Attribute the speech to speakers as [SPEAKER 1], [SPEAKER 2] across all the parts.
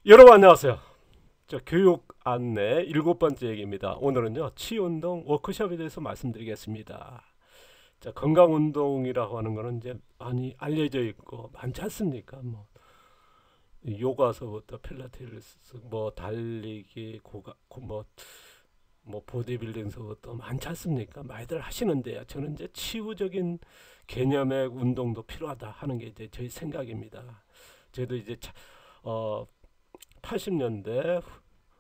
[SPEAKER 1] 여러분 안녕하세요. 교육 안내 7번째 얘기입니다. 오늘은요 치운동 워크숍에 대해서 말씀드리겠습니다. 건강운동이라고 하는 거는 이제 많이 알려져 있고 많지 않습니까? 요가서부터 필라테스, 달리기, 보디빌딩서부터 많지 않습니까? 많이들 하시는데요. 저는 이제 치유적인 개념의 운동도 필요하다 하는 게 이제 저희 생각입니다. 저도 이제 80년대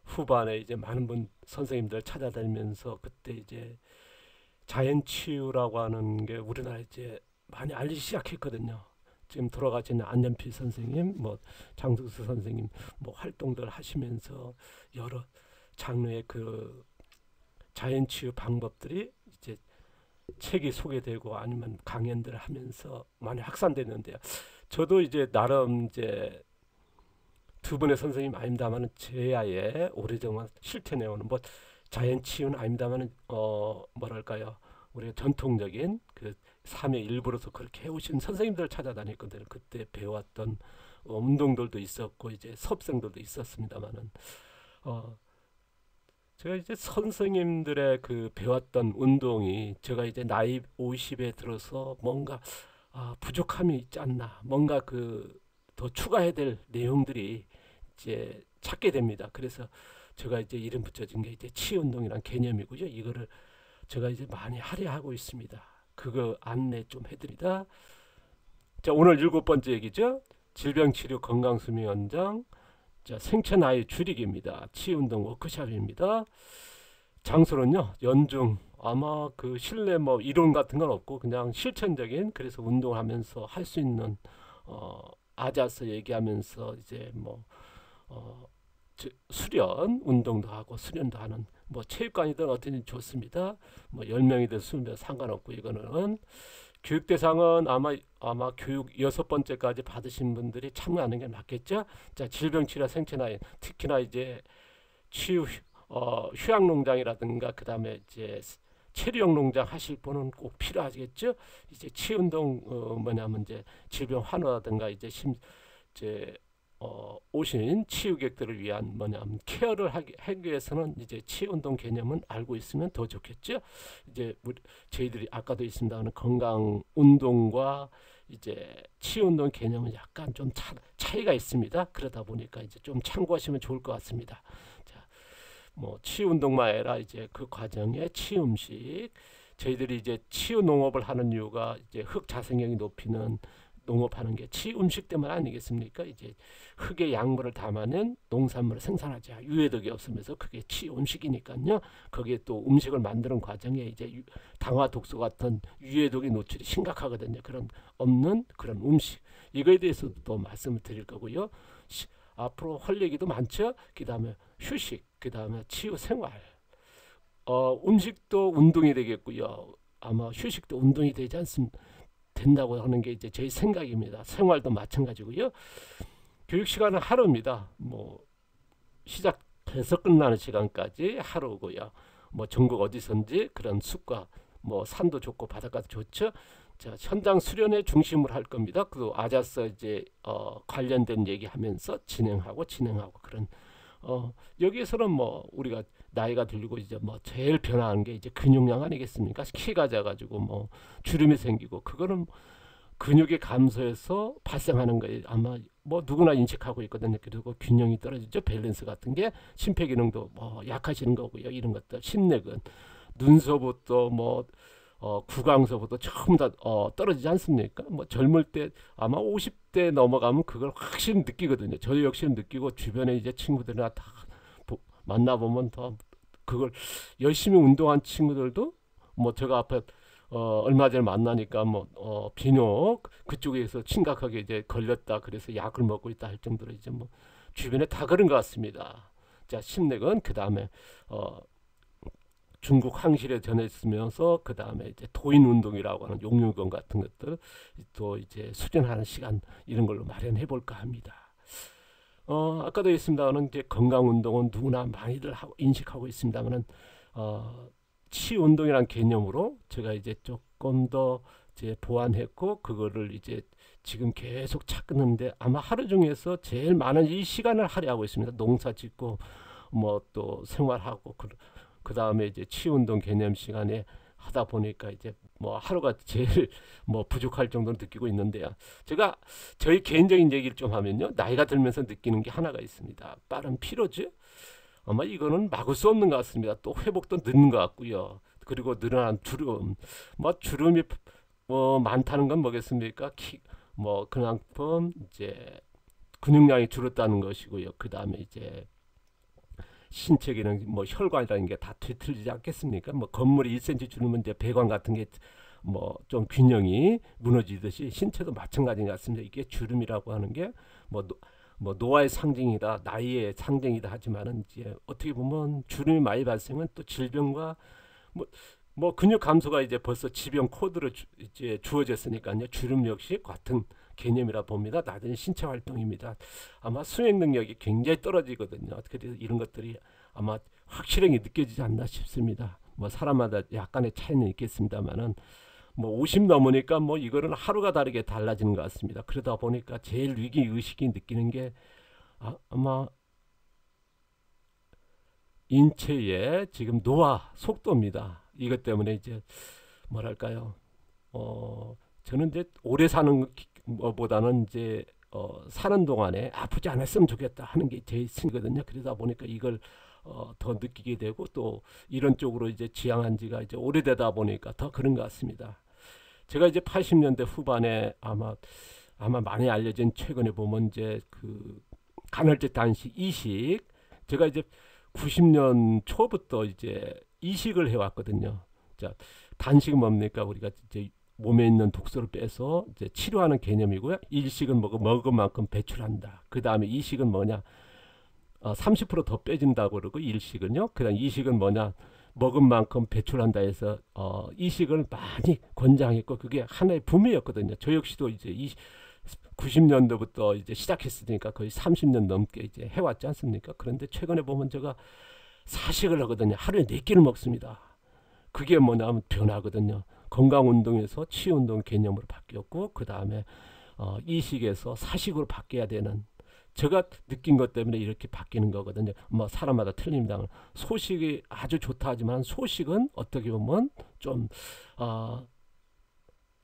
[SPEAKER 1] 후반에 이제 많은 선생님들 찾아다니면서 그때 이제 자연치유라고 하는 게 우리나라에 이제 많이 알리기 시작했거든요. 지금 돌아가신 안전필 선생님, 장승수 선생님 활동들 하시면서 여러 장르의 그 자연치유 방법들이 이제 책이 소개되고 아니면 강연들을 하면서 많이 확산됐는데요. 저도 이제 나름 이제 두 분의 선생님 아닙니다만은 제야에 오래전만 실천해오는 자연치유는 아닙니다만은 뭐랄까요, 우리가 전통적인 그 삶의 일부로서 그렇게 해오신 선생님들을 찾아다녔거든요. 그때 배웠던 운동들도 있었고 이제 수업생들도 있었습니다만은 제가 이제 선생님들의 그 배웠던 운동이 제가 이제 나이 50에 들어서 뭔가 부족함이 있지 않나, 뭔가 더 추가해야 될 내용들이 이제 찾게 됩니다. 그래서 제가 이제 이름 붙여진 게 이제 치운동이란 개념이고요. 이거를 제가 이제 많이 할애하고 있습니다. 그거 안내 좀 해드리다. 오늘 7번째 얘기죠. 질병치료 건강수명 연장. 생체 나이 줄이기입니다. 치운동 워크숍입니다. 장소는요 연중, 아마 그 실내 이론 같은 건 없고 그냥 실천적인, 그래서 운동하면서 할 수 있는 아자스 얘기하면서 이제 수련 운동도 하고 수련도 하는 체육관이든 어디든 좋습니다. 10명이든 20명 상관없고, 이거는 교육 대상은 아마 교육 6번째까지 받으신 분들이 참여하는 게 맞겠죠. 질병치료 생체나이, 특히나 이제 치유 휴양농장이라든가 그다음에 이제 체류용 농장 하실 분은 꼭 필요하겠죠. 이제 치운동 뭐냐면 이제 질병 환우라든가 이제 오신 치유객들을 위한 케어를 하기 위해서는 이제 치운동 개념은 알고 있으면 더 좋겠죠. 이제 저희들이 아까도 있습니다만 건강 운동과 이제 치운동 개념은 약간 좀 차이가 있습니다. 그러다 보니까 이제 좀 참고하시면 좋을 것 같습니다. 치운동만 아니라 이제 그 과정에 치음식, 저희들이 이제 치유 농업을 하는 이유가 이제 흙 자생력이 높이는 농업하는 게 치음식 때문 아니겠습니까? 이제 흙의 양분을 담아낸 농산물을 생산하자. 유해독이 없으면서 그게 치음식이니까요. 거기에 또 음식을 만드는 과정에 이제 당화 독소 같은 유해독의 노출이 심각하거든요. 그런 없는 그런 음식, 이거에 대해서도 또 말씀을 드릴 거고요. 앞으로 할 얘기도 많죠. 그 다음에 휴식, 그 다음에 치유 생활, 음식도 운동이 되겠고요. 아마 휴식도 운동이 되지 않습니까? 된다고 하는 게 이제 저희 생각입니다. 생활도 마찬가지고요. 교육 시간은 하루입니다. 시작해서 끝나는 시간까지 하루고요. 전국 어디선지 그런 숲과 산도 좋고 바닷가도 좋죠. 현장 수련의 중심을 할 겁니다. 그 아자스 이제 관련된 얘기하면서 진행하고 그런 여기에서는 우리가 나이가 들고 이제 제일 변화하는 게 이제 근육량 아니겠습니까? 키가 작아지고 주름이 생기고, 그거는 근육의 감소에서 발생하는 거예요. 아마 누구나 인식하고 있거든요. 그리고 균형이 떨어지죠. 밸런스 같은 게, 심폐기능도 약해지는 거고요. 이런 것들, 심내근, 눈서부터 구강서부터 전부 다 떨어지지 않습니까? 젊을 때 아마 50대 넘어가면 그걸 확실히 느끼거든요. 저 역시 느끼고, 주변에 이제 친구들이나 다 만나보면 더 그걸 열심히 운동한 친구들도 제가 앞에 얼마 전에 만나니까 비뇨 그쪽에서 심각하게 이제 걸렸다, 그래서 약을 먹고 있다 할 정도로 이제 주변에 다 그런 것 같습니다. 심내근, 그 다음에 중국 항실에 전했으면서 그 다음에 이제 도인 운동이라고 하는 용융건 같은 것들 또 이제 수련하는 시간, 이런 걸로 마련해 볼까 합니다. 아까도 있습니다만 이제 건강 운동은 누구나 많이들 인식하고 있습니다만은 치유 운동이란 개념으로 제가 이제 조금 더 이제 보완했고, 그거를 이제 지금 계속 찾는데 아마 하루 중에서 제일 많은 이 시간을 할애하고 있습니다. 농사 짓고 뭐 또 생활하고 그 다음에 이제 치운동 개념 시간에 하다 보니까 이제 뭐 하루가 제일 뭐 부족할 정도로 느끼고 있는데요. 제가 저희 개인적인 얘기를 좀 하면요, 나이가 들면서 느끼는 게 하나가 있습니다. 빠른 피로죠. 아마 이거는 막을 수 없는 것 같습니다. 또 회복도 늦는 것 같고요. 그리고 늘어난 주름, 뭐 주름이 뭐 많다는 건 뭐겠습니까? 뭐 그만큼 이제 근육량이 줄었다는 것이고요. 그 다음에 이제 신체 기능, 뭐 혈관이라는 게 다 뒤틀리지 않겠습니까? 뭐 건물이 1cm 줄으면 이제 배관 같은 게 뭐 좀 균형이 무너지듯이 신체도 마찬가지 같습니다. 이게 주름이라고 하는 게 뭐 노화의 상징이다, 나이의 상징이다 하지만은 이제 어떻게 보면 주름이 많이 발생은 또 질병과 뭐, 뭐 근육 감소가 이제 벌써 지병 코드로 이제 주어졌으니까요. 주름 역시 같은 개념이라 봅니다. 낮은 신체 활동입니다. 아마 수행 능력이 굉장히 떨어지거든요. 그래서 이런 것들이 아마 확실하게 느껴지지 않나 싶습니다. 뭐 사람마다 약간의 차이는 있겠습니다만은 뭐 50 넘으니까 뭐 이거는 하루가 다르게 달라지는 것 같습니다. 그러다 보니까 제일 위기 의식이 느끼는 게 아마 인체의 지금 노화 속도입니다. 이것 때문에 이제 뭐랄까요? 저는 이제 오래 사는 것보다는 이제 사는 동안에 아프지 않았으면 좋겠다 하는 게 제心거든요. 그러다 보니까 이걸 더 느끼게 되고 또 이런 쪽으로 이제 지향한 지가 이제 오래되다 보니까 더 그런 것 같습니다. 제가 이제 80년대 후반에 아마 많이 알려진 최근에 보면 이제 그 간헐적 단식 이식, 제가 이제 90년 초부터 이제 이식을 해왔거든요. 자, 단식은 뭡니까? 우리가 이제 몸에 있는 독소를 빼서 이제 치료하는 개념이고요. 일식은 먹은 만큼 배출한다. 그 다음에 이식은 뭐냐? 30%더 빼진다고 그러고 일식은요. 그다음 이식은 뭐냐? 먹은 만큼 배출한다 해서 이식을 많이 권장했고 그게 하나의 붐이었거든요. 저 역시도 이제 90년도부터 이제 시작했으니까 거의 30년 넘게 이제 해왔지 않습니까? 그런데 최근에 보면 제가 사식을 하거든요. 하루에 4끼를 먹습니다. 그게 뭐냐면 변화거든요. 건강운동에서 치유운동 개념으로 바뀌었고 그 다음에 이식에서 사식으로 바뀌어야 되는, 제가 느낀 것 때문에 이렇게 바뀌는 거거든요. 뭐 사람마다 틀립니다. 소식이 아주 좋다 하지만 소식은 어떻게 보면 좀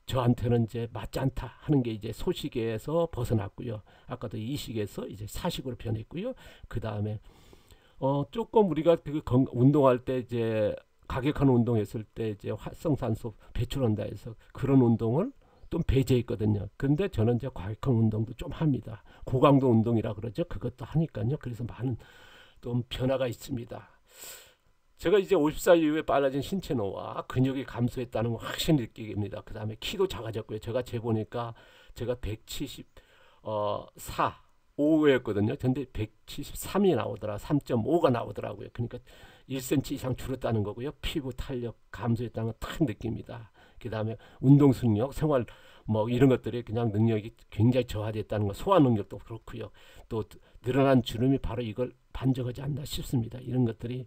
[SPEAKER 1] 저한테는 이제 맞지 않다 하는 게 이제 소식에서 벗어났고요. 아까도 이식에서 이제 사식으로 변했고요. 그 다음에 조금 우리가 그 운동할 때 이제 가격한 운동했을 때 이제 활성산소 배출한다 해서 그런 운동을 좀 배제했거든요. 근데 저는 이제 과격한 운동도 좀 합니다. 고강도 운동이라 그러죠. 그것도 하니까요. 그래서 많은 좀 변화가 있습니다. 제가 이제 50살 이후에 빨라진 신체 노화, 근육이 감소했다는 걸 확실히 느끼게 됩니다. 그 다음에 키도 작아졌고요. 제가 재보니까 제가 174, 5였거든요. 근데 173이 나오더라. 3.5가 나오더라고요. 그러니까 1cm 이상 줄었다는 거고요. 피부 탄력 감소했다는 걸 딱 느낍니다. 그 다음에 운동 능력, 생활 뭐 이런 것들이 그냥 능력이 굉장히 저하됐다는 거, 소화 능력도 그렇고요. 또 늘어난 주름이 바로 이걸 반증하지 않나 싶습니다. 이런 것들이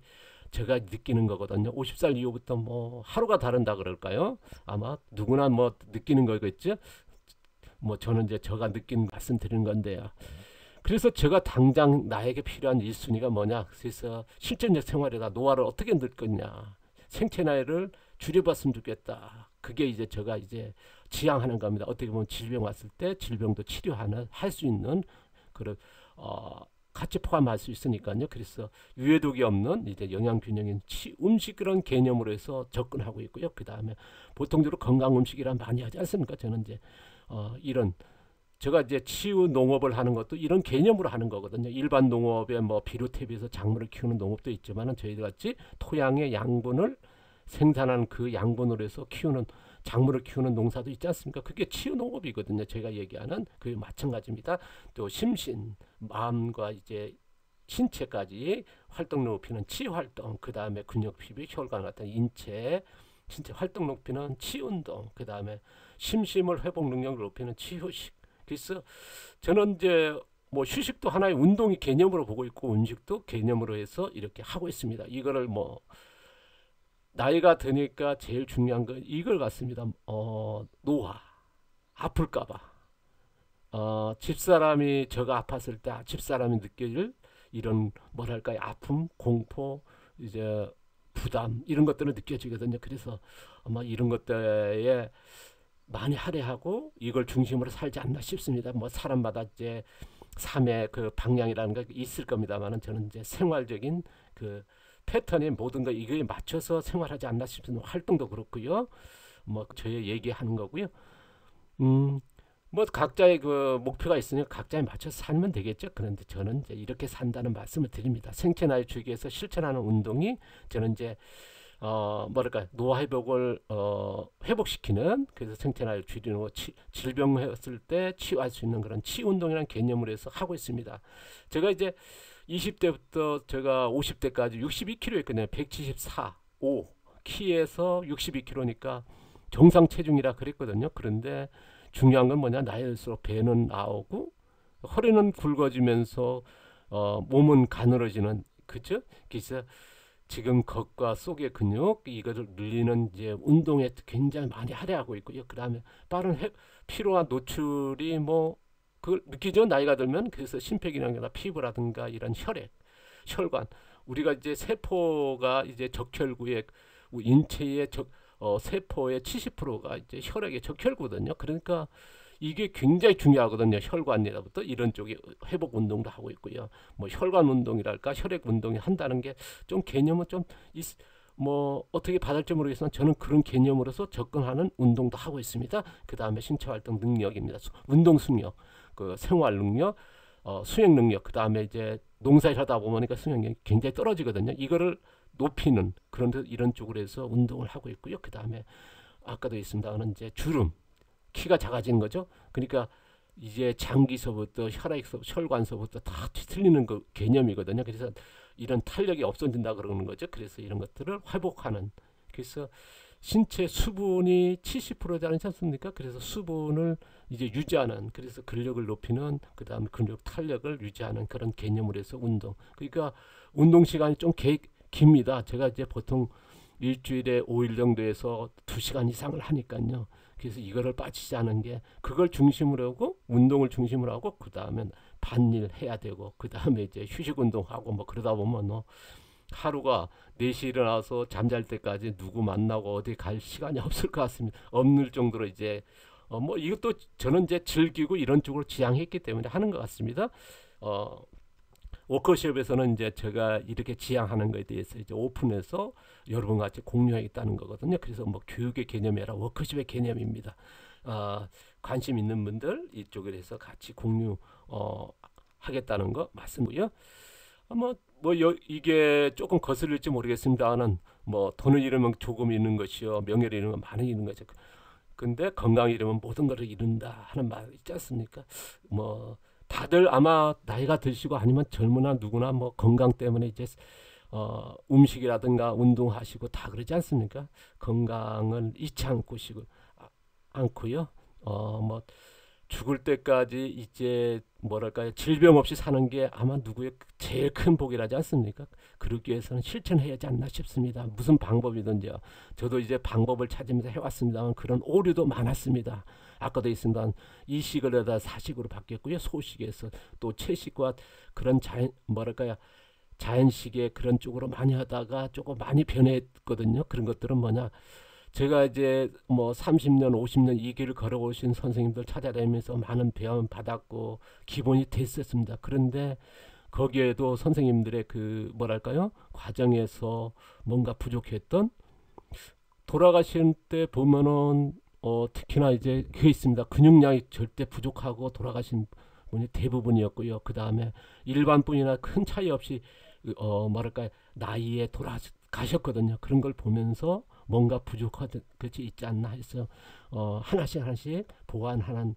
[SPEAKER 1] 제가 느끼는 거거든요. 50살 이후부터 뭐 하루가 다른다 그럴까요? 아마 누구나 뭐 느끼는 거겠죠. 뭐 저는 이제 제가 느낀 말씀드리는 건데요. 그래서 제가 당장 나에게 필요한 1순위가 뭐냐? 그래서 실전적 생활에다 노화를 어떻게 늘 거냐? 생체 나이를 줄여봤으면 좋겠다. 그게 이제 제가 이제 지향하는 겁니다. 어떻게 보면 질병 왔을 때 질병도 치료하는 할 수 있는 그런 같이 포함할 수 있으니까요. 그래서 유해독이 없는 이제 영양균형인 음식 그런 개념으로 해서 접근하고 있고요. 그 다음에 보통적으로 건강 음식이라 많이 하지 않습니까? 저는 이제 이런 제가 이제 치유 농업을 하는 것도 이런 개념으로 하는 거거든요. 일반 농업에 뭐 비료에 비해서 작물을 키우는 농업도 있지만은 저희들 같이 토양의 양분을 생산하는 그 양분으로 해서 키우는 작물을 키우는 농사도 있지 않습니까? 그게 치유 농업이거든요. 제가 얘기하는 그 마찬가지입니다. 또 심신, 마음과 이제 신체까지 활동 높이는 치유 활동, 그 다음에 근육, 피부, 혈관 같은 인체, 신체 활동 높이는 치유 운동, 그 다음에 심심을 회복 능력을 높이는 치유식. 그래서 저는 이제 뭐 휴식도 하나의 운동이 개념으로 보고 있고 음식도 개념으로 해서 이렇게 하고 있습니다. 이거를 뭐 나이가 드니까 제일 중요한 건 이걸 같습니다. 노화, 아플까봐. 집사람이 제가 아팠을 때 집사람이 느낄 이런 뭐랄까요 아픔, 공포, 이제 부담 이런 것들은 느껴지거든요. 그래서 아마 이런 것들에 많이 할애하고 이걸 중심으로 살지 않나 싶습니다. 뭐 사람마다 이제 삶의 그 방향이라는 게 있을 겁니다만은 저는 이제 생활적인 그 패턴이 모든 거 이거에 맞춰서 생활하지 않나 싶은 활동도 그렇고요. 뭐 저의 얘기하는 거고요. 음, 뭐 각자의 그 목표가 있으니까 각자에 맞춰서 살면 되겠죠. 그런데 저는 이제 이렇게 산다는 말씀을 드립니다. 생체 나이 주기에서 실천하는 운동이 저는 이제 뭐랄까 노화 회복을 회복시키는 그래서 생체 나이를 줄이는 거 질병했을 때 치유할 수 있는 그런 치유 운동이라는 개념으로 해서 하고 있습니다. 제가 이제 20대부터 제가 50대까지 62kg 했거든요. 174, 5 키에서 62kg니까 정상 체중이라 그랬거든요. 그런데 중요한 건 뭐냐 나이 들수록 배는 나오고 허리는 굵어지면서 몸은 가늘어지는 그죠? 그래서 지금 겉과 속의 근육 이것을 늘리는 이제 운동에 굉장히 많이 할애하고 있고요. 그다음에 빠른 피로와 노출이 뭐 그걸 느끼죠 나이가 들면. 그래서 심폐기능이나 피부라든가 이런 혈액, 혈관 우리가 이제 세포가 이제 적혈구의 인체의 세포의 70%가 이제 혈액의 적혈구거든요. 그러니까 이게 굉장히 중요하거든요. 혈관이라부터 이런 쪽이 회복 운동도 하고 있고요. 뭐 혈관 운동이랄까 혈액 운동이 한다는 게 좀 개념은 좀 뭐 어떻게 받을지 모르겠지만 저는 그런 개념으로서 접근하는 운동도 하고 있습니다. 그 다음에 신체 활동 능력입니다. 운동 능력, 그 생활 능력, 수행 능력. 그 다음에 이제 농사를 하다 보니까 수행력이 굉장히 떨어지거든요. 이거를 높이는 그런 이런 쪽으로 해서 운동을 하고 있고요. 그 다음에 아까도 있습니다는 이제 주름. 키가 작아지는 거죠. 그러니까 이제 장기서부터 혈관서부터 다 뒤틀리는 그 개념이거든요. 그래서 이런 탄력이 없어진다 그러는 거죠. 그래서 이런 것들을 회복하는. 그래서 신체 수분이 70% 되지 않습니까? 그래서 수분을 이제 유지하는. 그래서 근력을 높이는 그다음에 근력 탄력을 유지하는 그런 개념으로 해서 운동. 그러니까 운동 시간이 좀 깁니다. 제가 이제 보통 일주일에 5일 정도에서 2시간 이상을 하니까요. 그래서 이거를 빠지지 않은 게 그걸 중심으로 하고 운동을 중심으로 하고 그 다음에 반일 해야 되고 그 다음에 이제 휴식 운동하고 뭐 그러다 보면 하루가 4시 일어나서 잠잘 때까지 누구 만나고 어디 갈 시간이 없을 것 같습니다. 없는 정도로 이제 뭐 이것도 저는 이제 즐기고 이런 쪽으로 지향했기 때문에 하는 것 같습니다. 워크숍에서는 이제 제가 이렇게 지향하는 것에 대해서 이제 오픈해서 여러분 같이 공유하겠다는 거거든요. 그래서 뭐 교육의 개념이 아니라 워크숍의 개념입니다. 관심 있는 분들 이쪽에 대해서 같이 공유 하겠다는 거 말씀고요. 이게 조금 거슬릴지 모르겠습니다만 뭐 돈을 잃으면 조금 잃는 것이요 명예를 잃으면 많이 잃는 거죠. 근데 건강 잃으면 모든 것을 잃는다 하는 말 있지 않습니까? 뭐 다들 아마 나이가 드시고 아니면 젊으나 누구나 뭐 건강 때문에 이제 음식이라든가 운동하시고 다 그러지 않습니까? 건강을 잃지 않고요. 뭐 죽을 때까지 이제 뭐랄까요 질병 없이 사는 게 아마 누구의 제일 큰 복이라지 않습니까? 그러기 위해서는 실천해야 하지 않나 싶습니다. 무슨 방법이든지요. 저도 이제 방법을 찾으면서 해왔습니다만 그런 오류도 많았습니다. 아까도 있습니다. 이식을 하다 사식으로 바뀌었고요. 소식에서 또 채식과 그런 자연식의 그런 쪽으로 많이 하다가 조금 많이 변했거든요. 그런 것들은 뭐냐? 제가 이제 뭐 30년, 50년 이 길을 걸어오신 선생님들 찾아다니면서 많은 배움 받았고 기본이 됐었습니다. 그런데 거기에도 선생님들의 그 뭐랄까요? 과정에서 뭔가 부족했던 돌아가신 때 보면은 특히나 이제 그게 있습니다. 근육량이 절대 부족하고 돌아가신 분이 대부분이었고요. 그 다음에 일반 분이나 큰 차이 없이 뭐랄까 나이에 돌아가셨거든요. 그런 걸 보면서 뭔가 부족한 것이 있지 않나 해서 하나씩 보완하는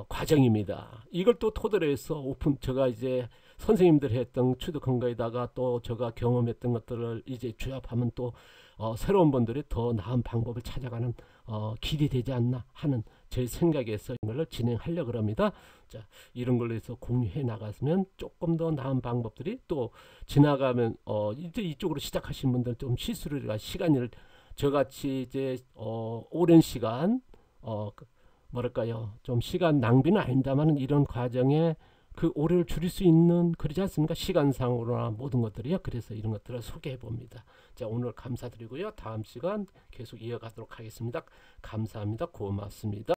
[SPEAKER 1] 과정입니다. 이걸 또 토대로 해서 제가 이제 선생님들 했던 취득한 거에다가 또 제가 경험했던 것들을 이제 조합하면 또 새로운 분들이 더 나은 방법을 찾아가는 길이 되지 않나 하는 제 생각에서 이걸 진행하려고 합니다. 자, 이런 걸로 해서 공유해 나가면 조금 더 나은 방법들이 또 지나가면 이제 이쪽으로 시작하신 분들 좀 시간을 저같이 이제 오랜 시간 뭐랄까요, 좀 시간 낭비는 아닙니다만 이런 과정에 그 오류를 줄일 수 있는, 그러지 않습니까? 시간상으로나 모든 것들이요. 그래서 이런 것들을 소개해 봅니다. 자, 오늘 감사드리고요. 다음 시간 계속 이어가도록 하겠습니다. 감사합니다. 고맙습니다.